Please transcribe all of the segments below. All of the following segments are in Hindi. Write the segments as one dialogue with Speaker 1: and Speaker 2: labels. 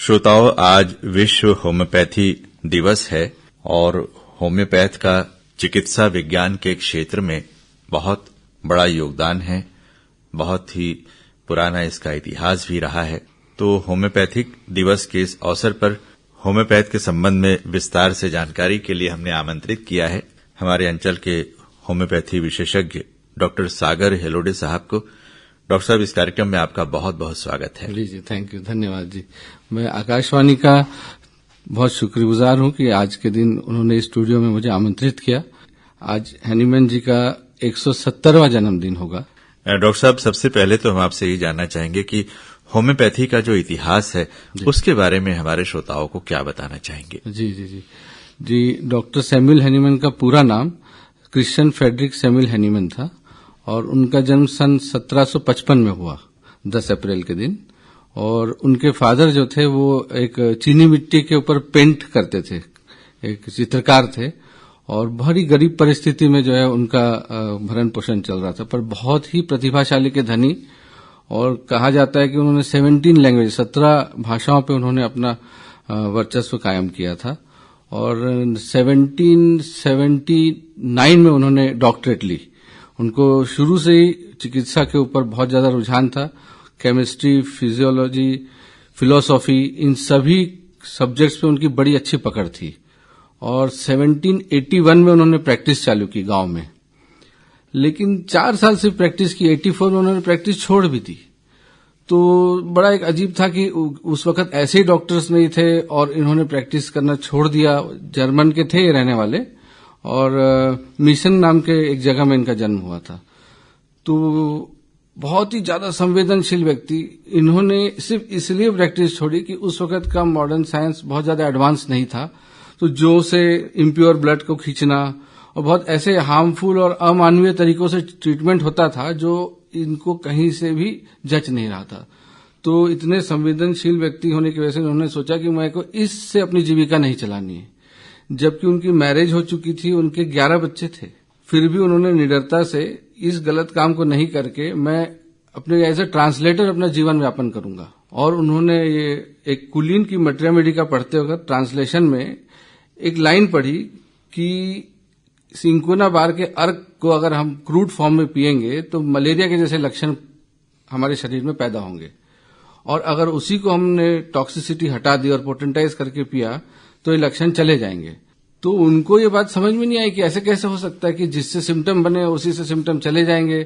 Speaker 1: श्रोताओं, आज विश्व होम्योपैथी दिवस है और होम्योपैथ का चिकित्सा विज्ञान के क्षेत्र में बहुत बड़ा योगदान है। बहुत ही पुराना इसका इतिहास भी रहा है। तो होम्योपैथिक दिवस के इस अवसर पर होम्योपैथ के संबंध में विस्तार से जानकारी के लिए हमने आमंत्रित किया है हमारे अंचल के होम्योपैथी विशेषज्ञ डॉक्टर सागर हेलोडे साहब को। डॉक्टर साहब, इस कार्यक्रम में आपका बहुत बहुत स्वागत है।
Speaker 2: जी, थैंक यू, धन्यवाद जी। मैं आकाशवाणी का बहुत शुक्रगुजार हूं कि आज के दिन उन्होंने स्टूडियो में मुझे आमंत्रित किया। आज हैनीमैन जी का 170वां जन्मदिन होगा।
Speaker 1: डॉक्टर साहब, सबसे पहले तो हम आपसे ये जानना चाहेंगे कि होम्योपैथी का जो इतिहास है उसके बारे में हमारे श्रोताओं को क्या बताना चाहेंगे?
Speaker 2: जी, डॉक्टर सैमुअल हैनीमैन का पूरा नाम क्रिश्चियन फ्रेडरिक सैमुअल हैनीमैन था और उनका जन्म सन 1755 में हुआ 10 अप्रैल के दिन। और उनके फादर जो थे वो एक चीनी मिट्टी के ऊपर पेंट करते थे, एक चित्रकार थे और बड़ी गरीब परिस्थिति में जो है उनका भरण पोषण चल रहा था, पर बहुत ही प्रतिभाशाली के धनी। और कहा जाता है कि उन्होंने 17 भाषाओं पे उन्होंने अपना वर्चस्व कायम किया था और 1779 में उन्होंने डॉक्टरेट ली। उनको शुरू से ही चिकित्सा के ऊपर बहुत ज्यादा रुझान था। केमिस्ट्री, फिजियोलॉजी, फिलोसॉफी, इन सभी सब्जेक्ट्स पे उनकी बड़ी अच्छी पकड़ थी। और 1781 में उन्होंने प्रैक्टिस चालू की गांव में, लेकिन 4 साल से प्रैक्टिस की। 84 में उन्होंने प्रैक्टिस छोड़ भी दी। तो बड़ा एक अजीब था कि उस वक्त ऐसे ही डॉक्टर्स नहीं थे और इन्होंने प्रैक्टिस करना छोड़ दिया। जर्मन के थे ये रहने वाले और मिशन नाम के एक जगह में इनका जन्म हुआ था। तो बहुत ही ज्यादा संवेदनशील व्यक्ति, इन्होंने सिर्फ इसलिए प्रैक्टिस छोड़ी कि उस वक्त का मॉडर्न साइंस बहुत ज्यादा एडवांस नहीं था। तो जो से इम्प्योर ब्लड को खींचना और बहुत ऐसे हार्मफुल और अमानवीय तरीकों से ट्रीटमेंट होता था जो इनको कहीं से भी जच नहीं रहा था। तो इतने संवेदनशील व्यक्ति होने की वजह से उन्होंने सोचा कि मैं को इससे अपनी जीविका नहीं चलानी है। जबकि उनकी मैरिज हो चुकी थी, उनके 11 बच्चे थे, फिर भी उन्होंने निडरता से इस गलत काम को नहीं करके मैं अपने एज ए ट्रांसलेटर अपना जीवन यापन करूंगा। और उन्होंने ये एक कुलीन की मटेरिया मेडिका पढ़ते वक्त ट्रांसलेशन में एक लाइन पढ़ी कि सिंकोना बार के अर्क को अगर हम क्रूड फॉर्म में पिएंगे तो मलेरिया के जैसे लक्षण हमारे शरीर में पैदा होंगे, और अगर उसी को हमने टॉक्सिसिटी हटा दी और पोटेंटाइज करके पिया तो ये लक्षण चले जाएंगे। तो उनको ये बात समझ में नहीं आई कि ऐसे कैसे हो सकता है कि जिससे सिम्टम बने उसी से सिम्टम चले जाएंगे।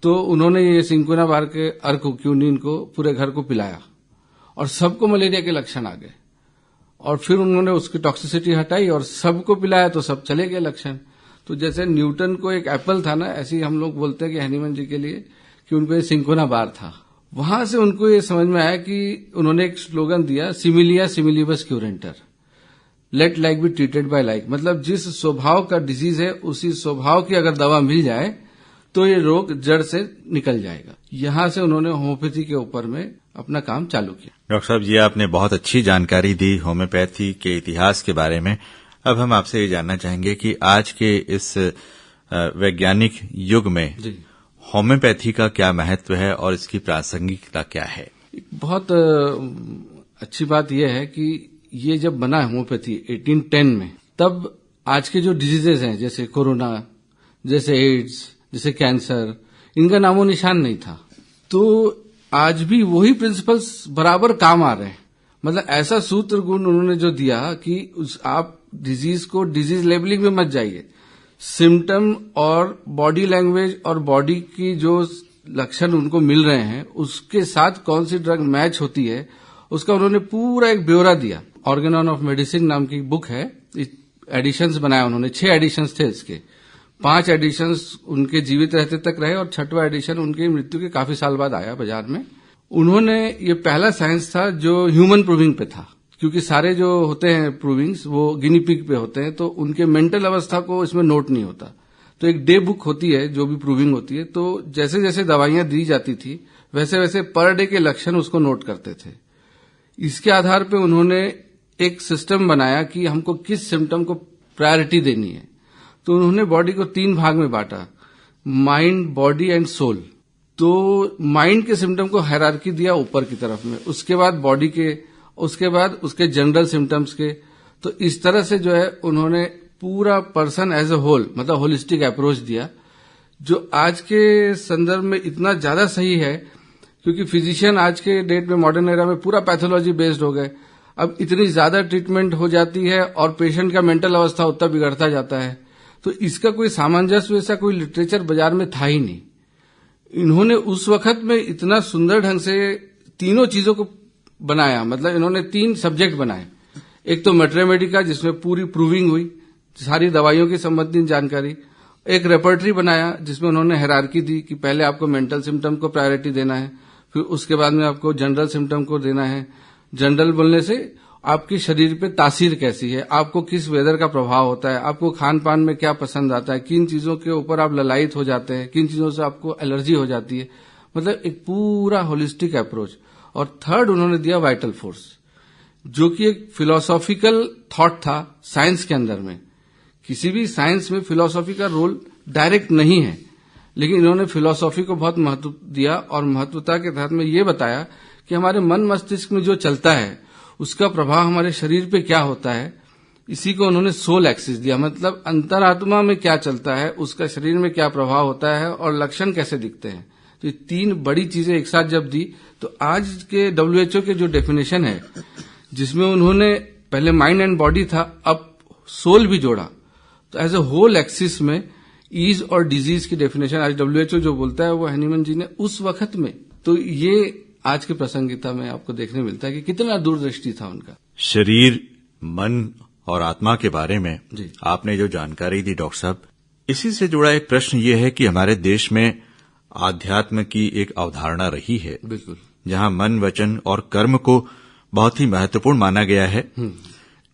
Speaker 2: तो उन्होंने ये सिंकोना बार के अर्क क्यूनिन को पूरे घर को पिलाया और सबको मलेरिया के लक्षण आ गए। और फिर उन्होंने उसकी टॉक्सिसिटी हटाई और सबको पिलाया तो सब चले गए लक्षण। तो जैसे न्यूटन को एक एप्पल था ना, ऐसे ही हम लोग बोलते हैं कि हैनीमैन जी के लिए कि उनको ये सिंकोना बार था। वहां से उनको ये समझ में आया कि उन्होंने एक स्लोगन दिया, सिमिलिया सिमिलिबस क्यूरेंटर, let like be treated by like. मतलब जिस स्वभाव का डिजीज है उसी स्वभाव की अगर दवा मिल जाए तो ये रोग जड़ से निकल जाएगा। यहां से उन्होंने होम्योपैथी के ऊपर में अपना काम चालू किया।
Speaker 1: डॉक्टर साहब, ये आपने बहुत अच्छी जानकारी दी होम्योपैथी के इतिहास के बारे में। अब हम आपसे ये जानना चाहेंगे कि आज के इस वैज्ञानिक युग में होम्योपैथी का क्या महत्व है और इसकी प्रासंगिकता क्या है?
Speaker 2: बहुत अच्छी बात यह है कि ये जब बना होम्योपैथी 1810 में, तब आज के जो डिजीजेज हैं जैसे कोरोना, जैसे एड्स, जैसे कैंसर, इनका नामो निशान नहीं था। तो आज भी वही प्रिंसिपल्स बराबर काम आ रहे हैं। मतलब ऐसा सूत्र गुण उन्होंने जो दिया कि आप डिजीज को डिजीज लेबलिंग में मत जाइए, सिम्टम और बॉडी लैंग्वेज और बॉडी की जो लक्षण उनको मिल रहे हैं उसके साथ कौन सी ड्रग मैच होती है उसका उन्होंने पूरा एक ब्यौरा दिया। ऑर्गेनॉन ऑफ मेडिसिन नाम की बुक है, एडिशंस बनाया उन्होंने, 6 एडिशंस थे इसके। 5 एडिशंस उनके जीवित रहते तक रहे और 6वां एडिशन उनकी मृत्यु के काफी साल बाद आया बाजार में। उन्होंने ये पहला साइंस था जो ह्यूमन प्रूविंग पे था, क्योंकि सारे जो होते हैं प्रूविंग्स वो गिनी पिग पे होते हैं, तो उनके मेंटल अवस्था को इसमें नोट नहीं होता। तो एक डे बुक होती है जो भी प्रूविंग होती है, तो जैसे जैसे दवाइयां दी जाती थी वैसे वैसे पर डे के लक्षण उसको नोट करते थे। इसके आधार पे उन्होंने एक सिस्टम बनाया कि हमको किस सिम्टम को प्रायोरिटी देनी है। तो उन्होंने बॉडी को 3 भाग में बांटा, माइंड, बॉडी एंड सोल। तो माइंड के सिम्टम को हायरार्की दिया ऊपर की तरफ में, उसके बाद बॉडी के, उसके बाद उसके जनरल सिम्टम्स के। तो इस तरह से जो है उन्होंने पूरा पर्सन एज ए होल मतलब होलिस्टिक अप्रोच दिया, जो आज के संदर्भ में इतना ज्यादा सही है क्योंकि फिजिशियन आज के डेट में मॉडर्न एरा में पूरा पैथोलॉजी बेस्ड हो गए। अब इतनी ज्यादा ट्रीटमेंट हो जाती है और पेशेंट का मेंटल अवस्था उतना बिगड़ता जाता है, तो इसका कोई सामंजस्य ऐसा कोई लिटरेचर बाजार में था ही नहीं। इन्होंने उस वक्त में इतना सुंदर ढंग से तीनों चीजों को बनाया, मतलब इन्होंने 3 सब्जेक्ट बनाए। एक तो मैट्रेमेडिका जिसमें पूरी प्रूविंग हुई, सारी दवाइयों की संबंधित जानकारी। एक रेपर्टरी बनाया जिसमें उन्होंने हायरार्की दी कि पहले आपको मेंटल सिम्टम को प्रायोरिटी देना है, फिर उसके बाद में आपको जनरल सिम्टम को देना है। जनरल बोलने से आपकी शरीर पे तासीर कैसी है, आपको किस वेदर का प्रभाव होता है, आपको खान पान में क्या पसंद आता है, किन चीजों के ऊपर आप ललायित हो जाते हैं, किन चीजों से आपको एलर्जी हो जाती है, मतलब एक पूरा होलिस्टिक अप्रोच। और थर्ड उन्होंने दिया वाइटल फोर्स, जो कि एक फिलोसॉफिकल थॉट था साइंस के अंदर में। किसी भी साइंस में फिलोसॉफी का रोल डायरेक्ट नहीं है, लेकिन इन्होंने फिलोसॉफी को बहुत महत्व दिया और महत्वता के तहत में ये बताया कि हमारे मन मस्तिष्क में जो चलता है उसका प्रभाव हमारे शरीर पे क्या होता है। इसी को उन्होंने सोल एक्सिस दिया, मतलब अंतरात्मा में क्या चलता है, उसका शरीर में क्या प्रभाव होता है और लक्षण कैसे दिखते हैं। तो ये 3 बड़ी चीजें एक साथ जब दी, तो आज के WHO के जो डेफिनेशन है, जिसमें उन्होंने पहले माइंड एंड बॉडी था, अब सोल भी जोड़ा, तो एज ए होल एक्सिस में ईज और डिजीज की डेफिनेशन आज WHO जो बोलता है वो हनीमन जी ने उस वक्त में। तो ये आज की प्रासंगिकता में आपको देखने मिलता है कि कितना दूरदृष्टि था उनका।
Speaker 1: शरीर, मन और आत्मा के बारे में
Speaker 2: जी
Speaker 1: आपने जो जानकारी दी डॉक्टर साहब, इसी से जुड़ा एक प्रश्न ये है कि हमारे देश में आध्यात्म की एक अवधारणा रही है,
Speaker 2: बिल्कुल,
Speaker 1: जहां मन, वचन और कर्म को बहुत ही महत्वपूर्ण माना गया है।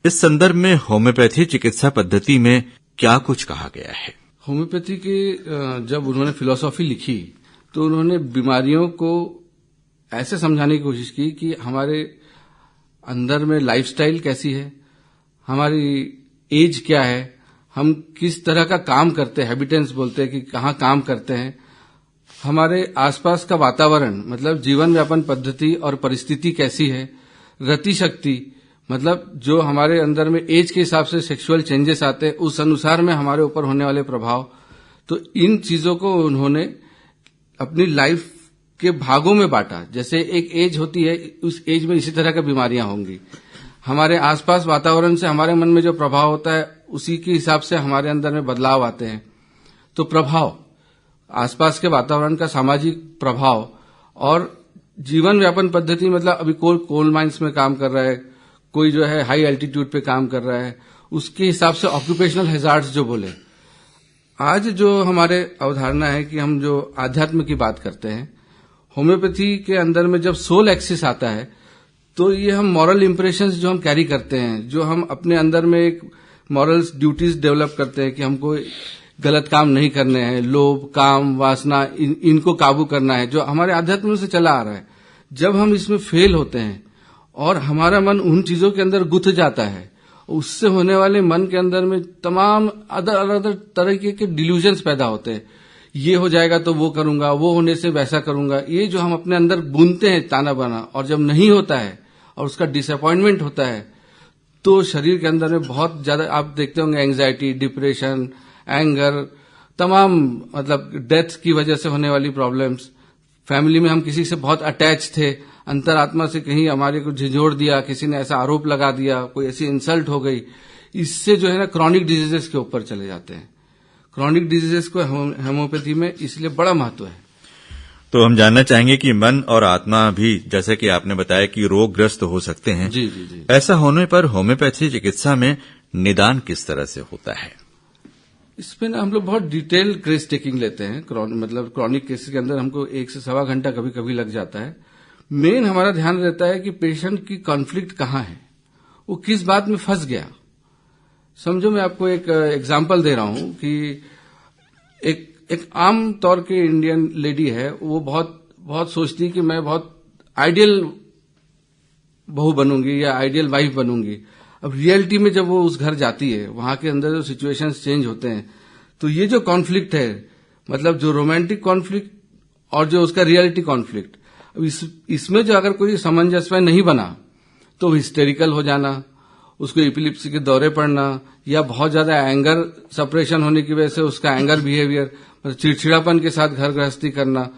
Speaker 1: इस संदर्भ में होम्योपैथी चिकित्सा पद्धति में क्या कुछ कहा गया है?
Speaker 2: होम्योपैथी के जब उन्होंने फिलॉसफी लिखी तो उन्होंने बीमारियों को ऐसे समझाने की कोशिश की कि हमारे अंदर में लाइफस्टाइल कैसी है, हमारी एज क्या है, हम किस तरह का काम करते हैं, हैबिटेंस बोलते हैं कि कहाँ काम करते हैं, हमारे आसपास का वातावरण मतलब जीवन यापन पद्धति और परिस्थिति कैसी है, रति शक्ति मतलब जो हमारे अंदर में एज के हिसाब से सेक्सुअल चेंजेस आते हैं उस अनुसार में हमारे ऊपर होने वाले प्रभाव। तो इन चीजों को उन्होंने अपनी लाइफ के भागों में बांटा। जैसे एक एज होती है, उस एज में इसी तरह की बीमारियां होंगी। हमारे आसपास वातावरण से हमारे मन में जो प्रभाव होता है उसी के हिसाब से हमारे अंदर में बदलाव आते हैं। तो प्रभाव, आसपास के वातावरण का सामाजिक प्रभाव और जीवन व्यापन पद्धति, मतलब अभी कोई कोल माइंस में काम कर रहा है, कोई जो है हाई एल्टीट्यूड पे काम कर रहा है, उसके हिसाब से ऑक्यूपेशनल हैजार्ड्स जो बोले। आज जो हमारे अवधारणा है कि हम जो आध्यात्म की बात करते हैं, होम्योपैथी के अंदर में जब सोल एक्सिस आता है तो ये हम मॉरल इंप्रेशंस जो हम कैरी करते हैं, जो हम अपने अंदर में एक मॉरल ड्यूटीज डेवलप करते हैं कि हमको गलत काम नहीं करने हैं, लोभ, काम, वासना, इनको काबू करना है, जो हमारे आध्यात्म से चला आ रहा है। जब हम इसमें फेल होते हैं और हमारा मन उन चीजों के अंदर गुथ जाता है, उससे होने वाले मन के अंदर में तमाम अलग तरीके के डिल्यूजन्स पैदा होते हैं। ये हो जाएगा तो वो करूंगा, वो होने से वैसा करूंगा, ये जो हम अपने अंदर बुनते हैं ताना बाना, और जब नहीं होता है और उसका डिसअपॉइंटमेंट होता है तो शरीर के अंदर में बहुत ज्यादा आप देखते होंगे एंग्जाइटी, डिप्रेशन, एंगर, तमाम मतलब डेथ की वजह से होने वाली प्रॉब्लम्स। फैमिली में हम किसी से बहुत अटैच थे, अंतरात्मा से कहीं हमारे को झिझोड़ दिया, किसी ने ऐसा आरोप लगा दिया, कोई ऐसी इंसल्ट हो गई, इससे जो है ना क्रॉनिक डिजीजेस के ऊपर चले जाते हैं। क्रॉनिक डिजीजेस को होम्योपैथी में इसलिए बड़ा महत्व है।
Speaker 1: तो हम जानना चाहेंगे कि मन और आत्मा भी, जैसे कि आपने बताया कि रोगग्रस्त हो सकते हैं,
Speaker 2: जी जी जी।
Speaker 1: ऐसा होने पर होम्योपैथी चिकित्सा में निदान किस तरह से होता है?
Speaker 2: इसमें ना हम लोग बहुत डिटेल केस टेकिंग लेते हैं। मतलब क्रॉनिक केसेस के अंदर हमको 1 से सवा घंटा कभी कभी लग जाता है। मेन हमारा ध्यान रहता है कि पेशेंट की कॉन्फ्लिक्ट कहाँ है, वो किस बात में फंस गया। समझो मैं आपको एक एग्जांपल दे रहा हूं कि एक आम तौर के इंडियन लेडी है, वो बहुत सोचती कि मैं बहुत आइडियल बहू बनूंगी या आइडियल वाइफ बनूंगी। अब रियलिटी में जब वो उस घर जाती है, वहां के अंदर जो सिचुएशंस चेंज होते हैं, तो ये जो कॉन्फ्लिक्ट है, मतलब जो रोमांटिक कॉन्फ्लिक्ट और जो उसका रियलिटी कॉन्फ्लिक्ट, अब इसमें जो अगर कोई सामंजस्य नहीं बना तो हिस्टेरिकल हो जाना, उसको एपिलिप्सी के दौरे पड़ना, या बहुत ज्यादा एंगर सप्रेशन होने की वजह से उसका एंगर बिहेवियर, मतलब चिड़चिड़ापन के साथ घर गृहस्थी करना,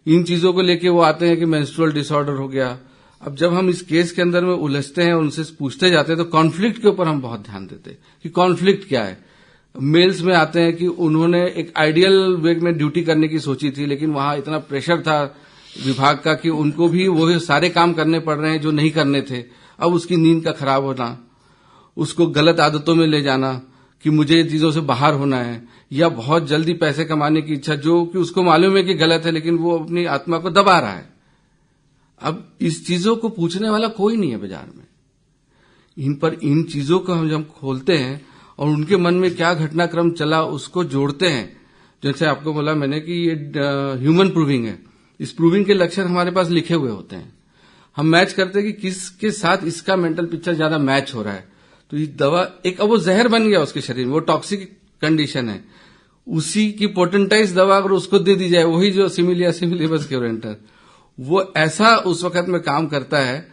Speaker 2: इन चीजों को लेके वो आते हैं कि मेंस्ट्रुअल डिसऑर्डर हो गया। अब जब हम इस केस के अंदर में उलझते हैं, उनसे पूछते जाते हैं, तो कॉन्फ्लिक्ट के ऊपर हम बहुत ध्यान देते हैं कि कॉन्फ्लिक्ट क्या है। मेल्स में आते हैं कि उन्होंने एक आइडियल वे में ड्यूटी करने की सोची थी, लेकिन वहां इतना प्रेशर था विभाग का कि उनको भी वो सारे काम करने पड़ रहे हैं जो नहीं करने थे। अब उसकी नींद का खराब होना, उसको गलत आदतों में ले जाना कि मुझे ये चीजों से बाहर होना है, या बहुत जल्दी पैसे कमाने की इच्छा जो कि उसको मालूम है कि गलत है, लेकिन वो अपनी आत्मा को दबा रहा है। अब इस चीजों को पूछने वाला कोई नहीं है बाजार में। इन चीजों को हम जब खोलते हैं और उनके मन में क्या घटनाक्रम चला उसको जोड़ते हैं, जैसे आपको बोला मैंने कि ये ह्यूमन प्रूविंग है, इस प्रूविंग के लक्षण हमारे पास लिखे हुए होते हैं। हम मैच करते हैं कि किसके साथ इसका मेंटल पिक्चर ज्यादा मैच हो रहा है। तो ये दवा एक, अब वो जहर बन गया उसके शरीर में, वो टॉक्सिक कंडीशन है, उसी की पोटेंटाइज दवा अगर उसको दे दी जाए, वही जो सिमिलिया सिमिलिबस क्यूरेंटर, वो ऐसा उस वक्त में काम करता है।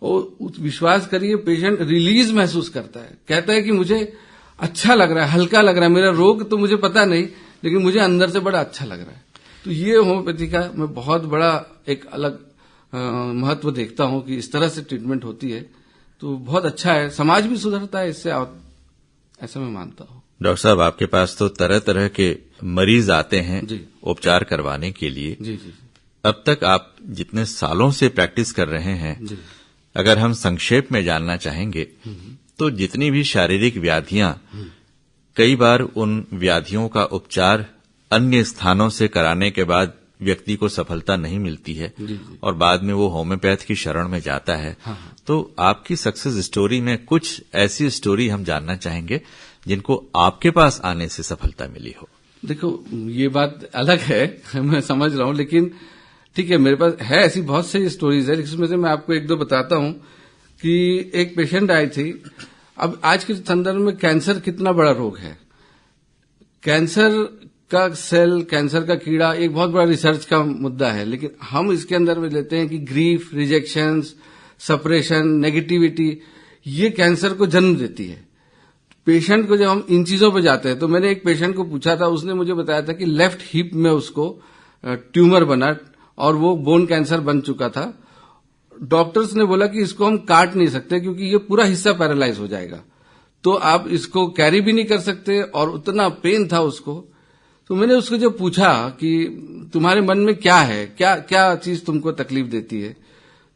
Speaker 2: और विश्वास करिए पेशेंट रिलीज महसूस करता है, कहता है कि मुझे अच्छा लग रहा है, हल्का लग रहा है, मेरा रोग तो मुझे पता नहीं लेकिन मुझे अंदर से बड़ा अच्छा लग रहा है। तो ये होम्योपैथी का मैं बहुत बड़ा एक अलग महत्व देखता हूं कि इस तरह से ट्रीटमेंट होती है, तो बहुत अच्छा है, समाज भी सुधरता है इससे, ऐसा मैं मानता हूं।
Speaker 1: डॉक्टर साहब, आपके पास तो तरह तरह के मरीज आते हैं
Speaker 2: जी।
Speaker 1: उपचार करवाने के लिए।
Speaker 2: जी जी।
Speaker 1: अब तक आप जितने सालों से प्रैक्टिस कर रहे हैं,
Speaker 2: जी।
Speaker 1: अगर हम संक्षेप में जानना चाहेंगे तो जितनी भी शारीरिक व्याधियां, कई बार उन व्याधियों का उपचार अन्य स्थानों से कराने के बाद व्यक्ति को सफलता नहीं मिलती है,
Speaker 2: जी।
Speaker 1: और बाद में वो होम्योपैथ की शरण में जाता है।
Speaker 2: हाँ।
Speaker 1: तो आपकी सक्सेस स्टोरी में कुछ ऐसी स्टोरी हम जानना चाहेंगे जिनको आपके पास आने से सफलता मिली हो।
Speaker 2: देखो, ये बात अलग है, मैं समझ रहा हूं, लेकिन ठीक है, मेरे पास है ऐसी बहुत सी स्टोरीज है, इसमें से मैं आपको एक दो बताता हूं कि एक पेशेंट आई थी। अब आज के संदर्भ में कैंसर कितना बड़ा रोग है, कैंसर का सेल, कैंसर का कीड़ा एक बहुत बड़ा रिसर्च का मुद्दा है, लेकिन हम इसके अंदर में लेते हैं कि ग्रीफ, रिजेक्शंस, सप्रेशन, नेगेटिविटी, ये कैंसर को जन्म देती है। पेशेंट को जब हम इन चीजों पे जाते हैं, तो मैंने एक पेशेंट को पूछा था, उसने मुझे बताया था कि लेफ्ट हिप में उसको ट्यूमर बना और वो बोन कैंसर बन चुका था। डॉक्टर्स ने बोला कि इसको हम काट नहीं सकते क्योंकि ये पूरा हिस्सा पैरालाइज हो जाएगा, तो आप इसको कैरी भी नहीं कर सकते, और उतना पेन था उसको। तो मैंने उसको जब पूछा कि तुम्हारे मन में क्या है, क्या क्या चीज तुमको तकलीफ देती है,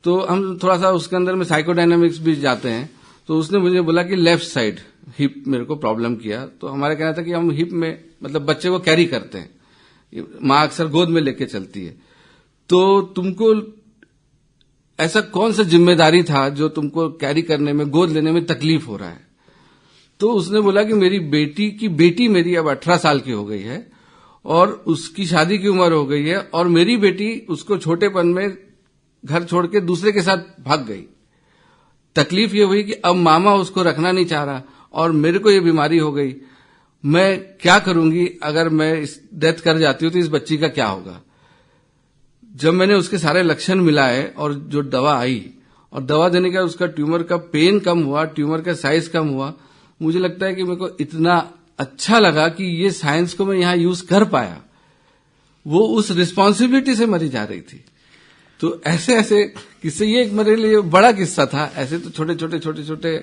Speaker 2: तो हम थोड़ा सा उसके अंदर में साइकोडायनामिक्स भी जाते हैं। तो उसने मुझे बोला कि लेफ्ट साइड हिप मेरे को प्रॉब्लम किया। तो हमारा कहना था कि हम हिप में मतलब बच्चे को कैरी करते हैं, माँ अक्सर गोद में लेके चलती है, तो तुमको ऐसा कौन सा जिम्मेदारी था जो तुमको कैरी करने में, गोद लेने में तकलीफ हो रहा है। तो उसने बोला कि मेरी बेटी मेरी अब 18 साल की हो गई है और उसकी शादी की उम्र हो गई है, और मेरी बेटी उसको छोटेपन में घर छोड़ के दूसरे के साथ भाग गई। तकलीफ ये हुई कि अब मामा उसको रखना नहीं चाह रहा और मेरे को ये बीमारी हो गई, मैं क्या करूंगी, अगर मैं इस डेथ कर जाती हूं तो इस बच्ची का क्या होगा। जब मैंने उसके सारे लक्षण मिलाए और जो दवा आई, और दवा देने के बाद उसका ट्यूमर का पेन कम हुआ, ट्यूमर का साइज कम हुआ, मुझे लगता है कि मेरे को इतना अच्छा लगा कि ये साइंस को मैं यहां यूज कर पाया। वो उस रिस्पॉन्सिबिलिटी से मरी जा रही थी। तो ऐसे ऐसे किस्से, ये एक मेरे लिए बड़ा किस्सा था। ऐसे तो छोटे छोटे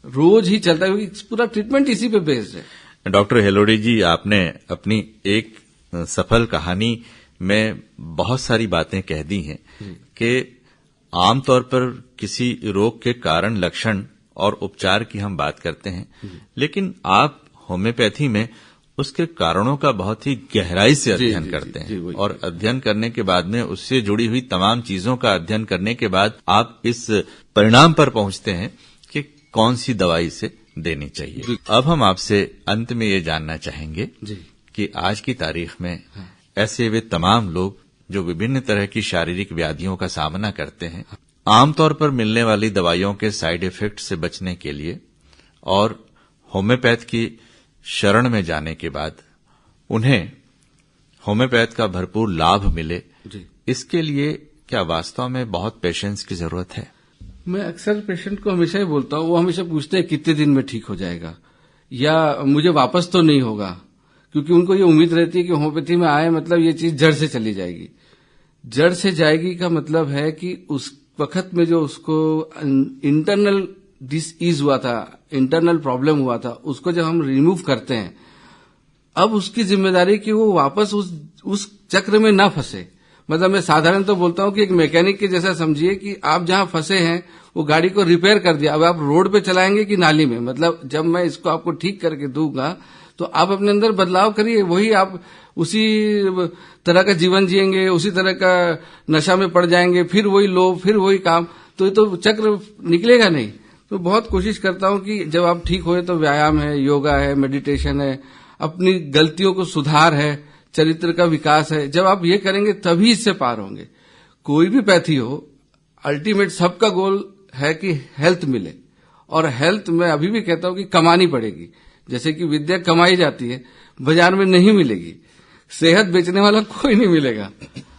Speaker 2: रोज ही चलता है क्योंकि पूरा ट्रीटमेंट इसी पे बेस्ड है।
Speaker 1: डॉक्टर हेलोडी जी, आपने अपनी एक सफल कहानी में बहुत सारी बातें कह दी हैं कि आमतौर पर किसी रोग के कारण, लक्षण और उपचार की हम बात करते हैं, लेकिन आप होम्योपैथी में उसके कारणों का बहुत ही गहराई से अध्ययन करते हैं, और अध्ययन करने के बाद में उससे जुड़ी हुई तमाम चीजों का अध्ययन करने के बाद आप इस परिणाम पर पहुंचते हैं कि कौन सी दवाई इसे देनी चाहिए। अब हम आपसे अंत में ये जानना चाहेंगे कि आज की तारीख में ऐसे वे तमाम लोग जो विभिन्न तरह की शारीरिक व्याधियों का सामना करते हैं, आमतौर पर मिलने वाली दवाइयों के साइड इफेक्ट से बचने के लिए और होम्योपैथ की शरण में जाने के बाद उन्हें होम्योपैथ का भरपूर लाभ मिले, इसके लिए क्या वास्तव में बहुत पेशेंस की जरूरत है?
Speaker 2: मैं अक्सर पेशेंट को हमेशा ही बोलता हूँ, वो हमेशा पूछते हैं कितने दिन में ठीक हो जाएगा या मुझे वापस तो नहीं होगा, क्योंकि उनको ये उम्मीद रहती है कि होम्योपैथी में आए मतलब ये चीज जड़ से चली जाएगी। जड़ से जाएगी का मतलब है कि उस वक्त में जो उसको इंटरनल डिसईज हुआ था, इंटरनल प्रॉब्लम हुआ था, उसको जब हम रिमूव करते हैं, अब उसकी जिम्मेदारी कि वो वापस उस चक्र में ना फंसे। मतलब मैं साधारण तो बोलता हूं कि एक मैकेनिक के जैसा समझिए कि आप जहां फंसे हैं वो गाड़ी को रिपेयर कर दिया, अब आप रोड पे चलाएंगे कि नाली में। मतलब जब मैं इसको आपको ठीक करके दूंगा तो आप अपने अंदर बदलाव करिए, वही आप उसी तरह का जीवन जिएंगे, उसी तरह का नशा में पड़ जाएंगे, फिर वही लोभ, फिर वही काम, तो ये तो चक्र निकलेगा नहीं। तो बहुत कोशिश करता हूं कि जब आप ठीक होए तो व्यायाम है, योगा है, मेडिटेशन है, अपनी गलतियों को सुधार है, चरित्र का विकास है। जब आप ये करेंगे तभी इससे पार होंगे। कोई भी पैथी हो, अल्टीमेट सबका गोल है कि हेल्थ मिले, और हेल्थ मैं अभी भी कहता हूं कि कमानी पड़ेगी। जैसे कि विद्या कमाई जाती है, बाजार में नहीं मिलेगी, सेहत बेचने वाला कोई नहीं मिलेगा,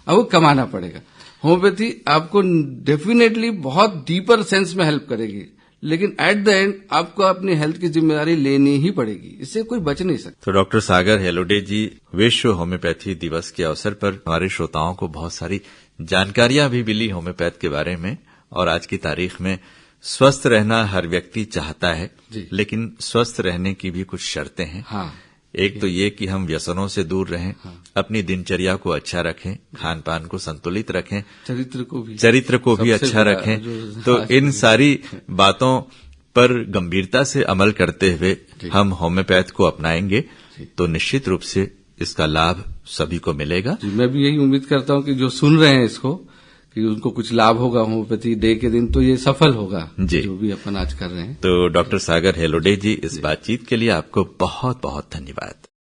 Speaker 2: अब वो कमाना पड़ेगा। होम्योपैथी आपको डेफिनेटली बहुत डीपर सेंस में हेल्प करेगी, लेकिन एट द एंड आपको अपनी हेल्थ की जिम्मेदारी लेनी ही पड़ेगी, इससे कोई बच नहीं सकता।
Speaker 1: तो डॉक्टर सागर हेलोडे जी, विश्व होम्योपैथी दिवस के अवसर पर हमारे श्रोताओं को बहुत सारी जानकारियां भी मिली होम्योपैथ के बारे में, और आज की तारीख में स्वस्थ रहना हर व्यक्ति चाहता है, लेकिन स्वस्थ रहने की भी कुछ शर्तें हैं।
Speaker 2: हाँ,
Speaker 1: एक तो ये कि हम व्यसनों से दूर रहें, अपनी दिनचर्या को अच्छा रखें, खान पान को संतुलित रखें, चरित्र को भी अच्छा रखें। तो इन सारी बातों पर गंभीरता से अमल करते हुए हम होम्योपैथ को अपनाएंगे तो निश्चित रूप से इसका लाभ सभी को मिलेगा।
Speaker 2: मैं भी यही उम्मीद करता हूं कि जो सुन रहे हैं इसको, कि उनको कुछ लाभ होगा होम्योपैथी डे के दिन, तो ये सफल होगा जो भी अपन आज कर रहे हैं।
Speaker 1: तो डॉक्टर सागर हेलोडे जी, इस बातचीत के लिए आपको बहुत बहुत धन्यवाद।